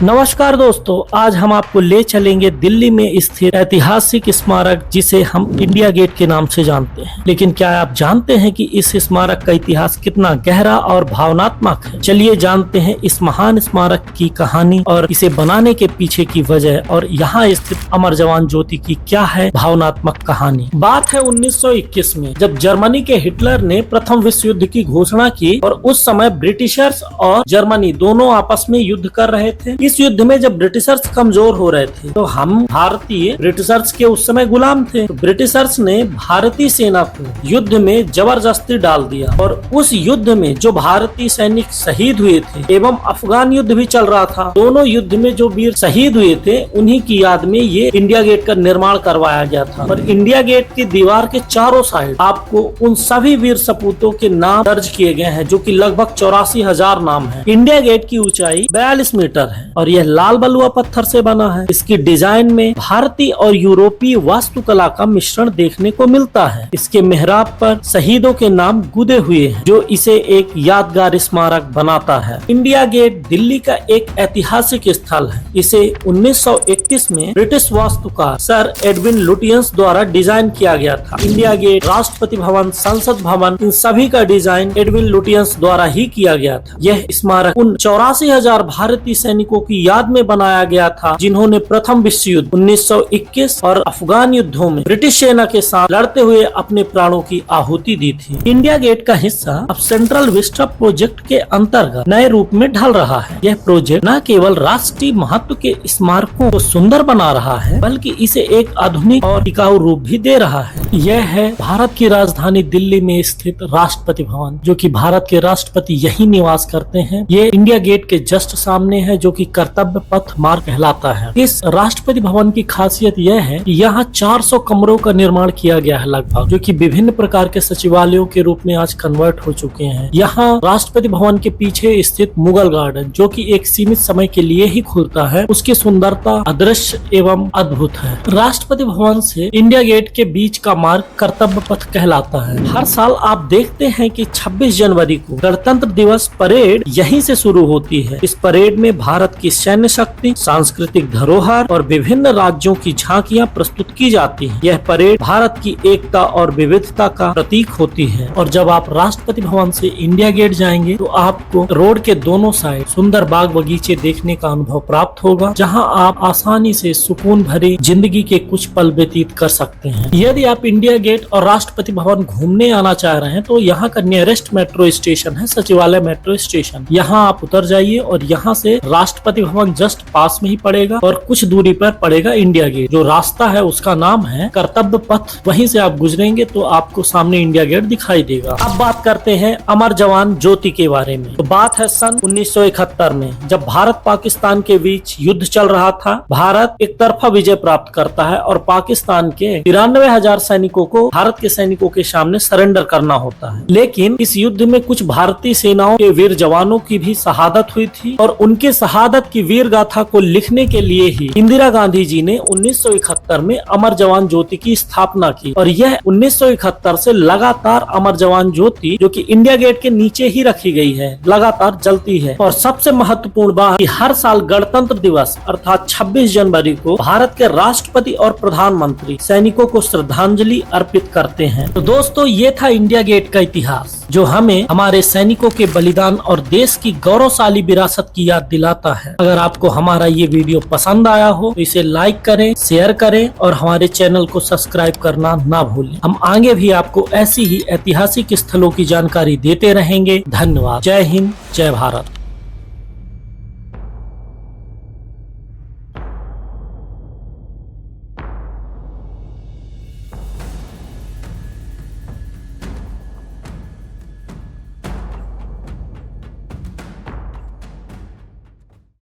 नमस्कार दोस्तों, आज हम आपको ले चलेंगे दिल्ली में स्थित ऐतिहासिक स्मारक जिसे हम इंडिया गेट के नाम से जानते हैं। लेकिन क्या आप जानते हैं कि इस स्मारक का इतिहास कितना गहरा और भावनात्मक है? चलिए जानते हैं इस महान स्मारक की कहानी और इसे बनाने के पीछे की वजह और यहाँ स्थित अमर जवान ज्योति की क्या है भावनात्मक कहानी। बात है 1921 में, जब जर्मनी के हिटलर ने प्रथम विश्व युद्ध की घोषणा की और उस समय ब्रिटिशर्स और जर्मनी दोनों आपस में युद्ध कर रहे थे। इस युद्ध में जब ब्रिटिशर्स कमजोर हो रहे थे तो हम भारतीय ब्रिटिशर्स के उस समय गुलाम थे। तो ब्रिटिशर्स ने भारतीय सेना को युद्ध में जबरदस्ती डाल दिया और उस युद्ध में जो भारतीय सैनिक शहीद हुए थे एवं अफगान युद्ध भी चल रहा था, दोनों युद्ध में जो वीर शहीद हुए थे उन्हीं की याद में ये इंडिया गेट का निर्माण करवाया गया था। और इंडिया गेट की दीवार के चारों साइड आपको उन सभी वीर सपूतों के नाम दर्ज किए गए हैं, जो कि लगभग 84,000 नाम है। इंडिया गेट की ऊंचाई 42 मीटर है और यह लाल बलुआ पत्थर से बना है। इसकी डिजाइन में भारतीय और यूरोपीय वास्तुकला का मिश्रण देखने को मिलता है। इसके मेहराब पर शहीदों के नाम गुदे हुए हैं, जो इसे एक यादगार स्मारक बनाता है। इंडिया गेट दिल्ली का एक ऐतिहासिक स्थल है। इसे 1931 में ब्रिटिश वास्तुकार सर एडविन लुटियंस द्वारा डिजाइन किया गया था। इंडिया गेट, राष्ट्रपति भवन, संसद भवन, इन सभी का डिजाइन एडविन लुटियंस द्वारा ही किया गया था। यह स्मारक उन 84,000 भारतीय सैनिकों की याद में बनाया गया था जिन्होंने प्रथम विश्व युद्ध 1921 और अफगान युद्धों में ब्रिटिश सेना के साथ लड़ते हुए अपने प्राणों की आहुति दी थी। इंडिया गेट का हिस्सा अब सेंट्रल विस्टा प्रोजेक्ट के अंतर्गत नए रूप में ढल रहा है। यह प्रोजेक्ट न केवल राष्ट्रीय महत्व के स्मारकों को सुंदर बना रहा है, बल्कि इसे एक आधुनिक और टिकाऊ रूप भी दे रहा है। यह है भारत की राजधानी दिल्ली में स्थित राष्ट्रपति भवन, जो कि भारत के राष्ट्रपति यही निवास करते हैं। ये इंडिया गेट के जस्ट सामने है, जो कि कर्तव्य पथ मार्ग कहलाता है। इस राष्ट्रपति भवन की खासियत यह है कि यहाँ 400 कमरों का निर्माण किया गया है लगभग, जो कि विभिन्न प्रकार के सचिवालयों के रूप में आज कन्वर्ट हो चुके हैं। यहाँ राष्ट्रपति भवन के पीछे स्थित मुगल गार्डन, जो कि एक सीमित समय के लिए ही खुलता है, उसकी सुंदरता अदृश्य एवं अद्भुत है। राष्ट्रपति भवन से इंडिया गेट के बीच का मार्ग कर्तव्य पथ कहलाता है। हर साल आप देखते हैं कि 26 जनवरी को गणतंत्र दिवस परेड यहीं से शुरू होती है। इस परेड में भारत की सैन्य शक्ति, सांस्कृतिक धरोहर और विभिन्न राज्यों की झांकियां प्रस्तुत की जाती हैं। यह परेड भारत की एकता और विविधता का प्रतीक होती है। और जब आप राष्ट्रपति भवन से इंडिया गेट जाएंगे तो आपको रोड के दोनों साइड सुंदर बाग बगीचे देखने का अनुभव प्राप्त होगा, जहां आप आसानी से सुकून भरी जिंदगी के कुछ पल व्यतीत कर सकते हैं। यदि आप इंडिया गेट और राष्ट्रपति भवन घूमने आना चाह रहे हैं तो यहाँ का नियरेस्ट मेट्रो स्टेशन है सचिवालय मेट्रो स्टेशन। यहाँ आप उतर जाइए और यहाँ से राष्ट्रपति भवन जस्ट पास में ही पड़ेगा और कुछ दूरी पर पड़ेगा इंडिया गेट। जो रास्ता है उसका नाम है कर्तव्य पथ। वहीं से आप गुजरेंगे तो आपको सामने इंडिया गेट दिखाई देगा। अब बात करते हैं अमर जवान ज्योति के बारे में। तो बात है सन 1971 में, जब भारत पाकिस्तान के बीच युद्ध चल रहा था। भारत एक तरफा विजय प्राप्त करता है और पाकिस्तान के 93,000 सैनिकों को भारत के सैनिकों के सामने सरेंडर करना होता है। लेकिन इस युद्ध में कुछ भारतीय सेनाओं के वीर जवानों की भी शहादत हुई थी और उनके शहादत की वीर गाथा को लिखने के लिए ही इंदिरा गांधी जी ने 1971 में अमर जवान ज्योति की स्थापना की। और यह 1971 से लगातार अमर जवान ज्योति, जो कि इंडिया गेट के नीचे ही रखी गई है, लगातार जलती है। और सबसे महत्वपूर्ण बात कि हर साल गणतंत्र दिवस अर्थात 26 जनवरी को भारत के राष्ट्रपति और प्रधानमंत्री सैनिकों को श्रद्धांजलि अर्पित करते हैं। तो दोस्तों, ये था इंडिया गेट का इतिहास, जो हमें हमारे सैनिकों के बलिदान और देश की गौरवशाली विरासत की याद दिलाता है। अगर आपको हमारा ये वीडियो पसंद आया हो तो इसे लाइक करें, शेयर करें और हमारे चैनल को सब्सक्राइब करना ना भूलें। हम आगे भी आपको ऐसी ही ऐतिहासिक स्थलों की जानकारी देते रहेंगे। धन्यवाद। जय हिंद, जय भारत।